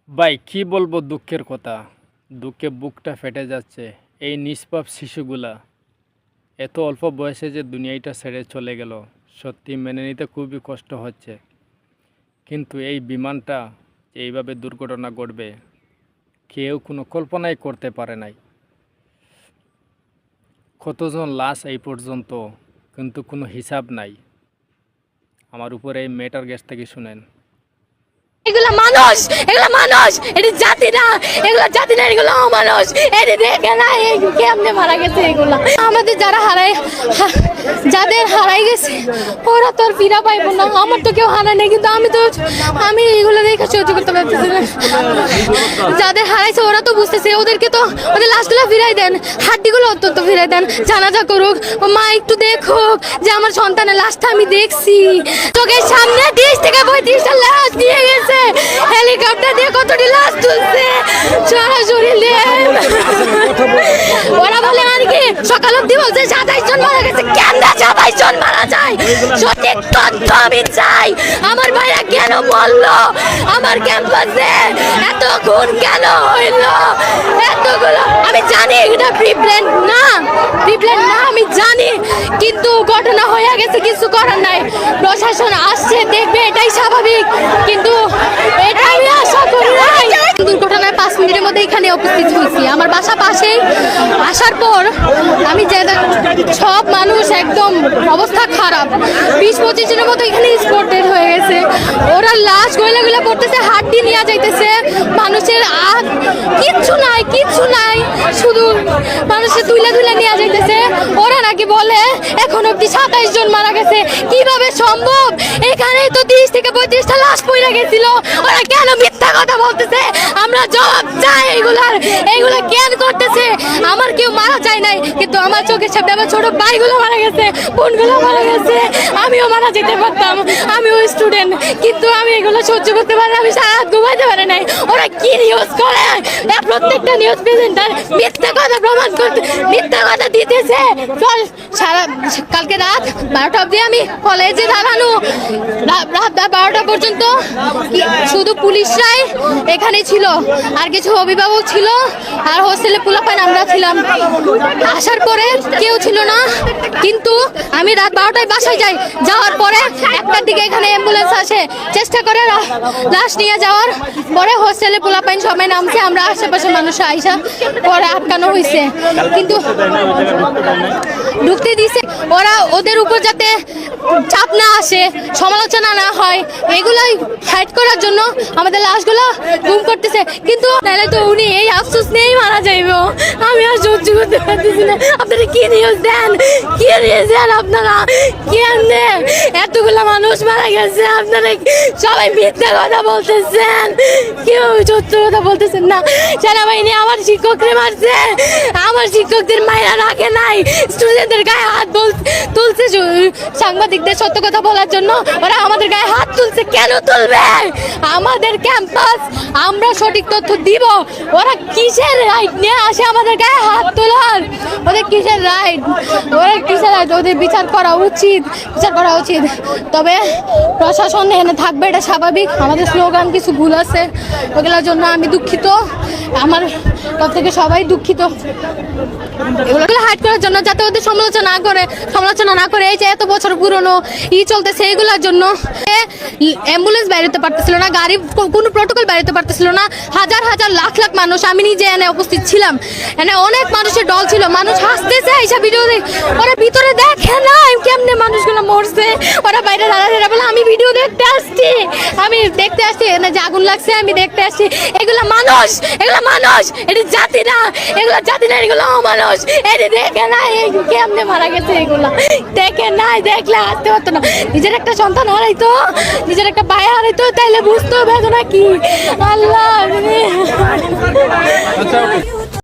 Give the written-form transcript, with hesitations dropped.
ভাই কি বলবো, দুঃখের কথা। দুঃখে বুকটা ফেটে যাচ্ছে। এই নিষ্পাপ শিশুগুলা এত অল্প বয়সে যে দুনিয়াটা ছেড়ে চলে গেল, সত্যি মেনে নিতে খুবই কষ্ট হচ্ছে। কিন্তু এই বিমানটা এইভাবে দুর্ঘটনা ঘটবে কেউ কোনো কল্পনাই করতে পারে নাই। কতজন লাশ এই পর্যন্ত, কিন্তু কোনো হিসাব নাই। আমার উপরে এই মেটার গ্যাস থেকে শুনেন। এগুলা মানুষ, এগুলা মানুষ, এটা জাতি না, এগুলা জাতি না, এগুলো অমানুষ। এটা দেখে না কেমনে মারা গেছে এগুলা। আমাদের যারা যাদের হারাই গেছে ওরা তো আর ফিরা পাইবো না। আমার তো কেউ হারায় নেই, কিন্তু আমি এগুলো দেখে সহ্য করতে পারতেছি না। যাদের হারাইছে ওরা তো বুঝতেছে, ওদেরকে তো ওদের লাশগুলো ফিরাই দেন, হাড্ডিগুলো অন্তত ফিরাই দেন, জানাজা করুক। মা একটু দেখুক যে আমার সন্তানের লাশটা আমি দেখছি। চোখের সামনে 30 থেকে 35টা লাশ নিয়ে গেছে, হেলিকপ্টার দিয়ে কতটি লাশ তুলছে সরাসরি। ওরা বলে আর কি সকাল অব্দি বলছে 27 জন মারা গেছে। কেন 27 জন মারা যায়? সঠিক তথ্য আমি চাই। আমার ভাইরা কেন বললো? আমার ক্যাম্পাসে এত খুন কেন হইলো? এতগুলো আমি জানি এটা প্রিপ্ল্যান না, আমি জানি, কিন্তু ঘটনা হয়ে গেছে, কিছু করার নাই। প্রশাসন আসছে, দেখবে, এটাই স্বাভাবিক, কিন্তু এটা আমি আশা করি নাই। দুর্ঘটনায় 5 মিনিটের মধ্যে এখানে উপস্থিত হয়েছি, আমার বাসা পাশেই। আসার পর আমি যে সব মানুষ একদম অবস্থা খারাপ, 20-25 জনের মতো এখানে স্পটেড হয়ে গেছে। ওরা লাশ গয়লা পড়তেছে, হাড্ডি নিয়ে যাইতেছে, মানুষের কিচ্ছু নাই, শুধু মানুষের তুলে নিয়ে যাইতেছে। ওরা নাকি বলে এখন অব্দি 27 জন মারা গেছে। কিভাবে সম্ভব? এখানেই তো 30 থেকে 35টা লাশ পড়ে গেছিল। ওরা কেন মিথ্যা কথা বলতেছে? আমরা জবাব চাই। এইগুলা কেন করতেছে? আমার কেউ মারা যায় নাই, কিন্তু আমার চোখের সামনে আমার ছোট ভাইগুলো মারা গেছে, বোনগুলো মারা গেছে। আমিও মারা যেতে পারতাম, আমিও স্টুডেন্ট, কিন্তু আমি এগুলো সহ্য করতে পারি। আমি সারা রাত ঘুমাইতে পারি নাই। ওরা কি নিউজ করে? প্রত্যেকটা নিউজ প্রেজেন্টার মিথ্যা কথা প্রমাণ করতে, মিথ্যা কথা দিতেছে। কালকে রাত 12টা অব্দি আমি কলেজে দাঁড়ানো, রাত 12টা পর্যন্ত শুধু পুলিশরাই এখানে ছিল, আর কিছু অভিভাবক ছিল, আর হোস্টেলে পোলাপান আমরা ছিলাম। আসার পরে কেউ ছিল না, কিন্তু আমি রাত 12টায় বাসায় যাওয়ার পরে 1টার দিকে এখানে অ্যাম্বুলেন্স আসে, চেষ্টা করে লাশ নিয়ে যাওয়ার পরে হোস্টেলে পোলাপাইন সবাই নামছে, আমরা আশেপাশে মানুষ আইসা পরে আটকানো হয়েছে, কিন্তু ঢুকতে দিছে। ওরা ওদের উপর যাতে চাপ না আসে, সমালোচনা না হয়, এগুলাই ফাইট করার জন্য আমাদের লাশগুলো গুম করতেছে। কিন্তু তাহলে তো উনি এই আফসোস নিয়েই মারা যাইবে। আমি আর সহ্য করতে পারতেছি না। আপনারা কি নিউজ দেন? আপনারা কেমনে এতগুলো মানুষ মারা গেছে? আপনারা সবাই মিথ্যা কথা বলতেছেন, কেউ সত্য কথা বলতেছেন না। সেনাবাহিনী আমার শিক্ষকদের মারছে, আমার শিক্ষকদের মায়েরা রাখে নাই, স্টুডেন্টদের গায়ে হাত তুলছে সাংবাদিকদের সত্য কথা বলার জন্য। ওরা আমাদের গায়ে হাত তুলছে, কেন তুলবে? আমাদের ক্যাম্পাস, আমরা সঠিক তথ্য দিব। ওরা কিসের রাইট নিয়ে আসে আমাদের গায়ে হাত তোলার? ওদের কিসের রাইট? ওদের বিচার করা উচিত। তবে প্রশাসন এখানে থাকবে, এটা স্বাভাবিক। আমাদের স্লোগান কিছু ভুল আছে, ওগুলোর জন্য আমি দুঃখিত, আমার তরফ থেকে সবাই দুঃখিত। এগুলো হাইড করার জন্য, যাতে ওদের সমালোচনা না করে এই যে এত বছর পুরনো চলতেছে, এগুলোর জন্য অ্যাম্বুলেন্স বেরোতে পারতেছিল না, গাড়ি কোনো প্রটোকল বেরোতে পারতেছিল না। হাজার লাখ মানুষ, আমি নিজে এনে উপস্থিত ছিলাম, এনে অনেক মানুষের দল ছিল। মানুষ হাসতেছে এইসব ভিডিও, ওরা ভিতরে দেখে না কেমনে মানুষগুলো মরছে। ওরা বাইরে দাঁড়াতে বলে আমি ভিডিও দেখতে আসছি, এনে যে আগুন লাগছে আমি দেখতে আসছি। এগুলো মানুষ, এটা জাতি না, এগুলো অমানুষ। এটা দেখে না কেমনে মারা গেছে, এগুলো দেখে নাই, দেখলে আসতে পারতো না। নিজের একটা সন্তান হারাইতো, নিজের একটা ভাই হারাইতো, তাইলে বুঝতো বেদনা কি। আল্লাহ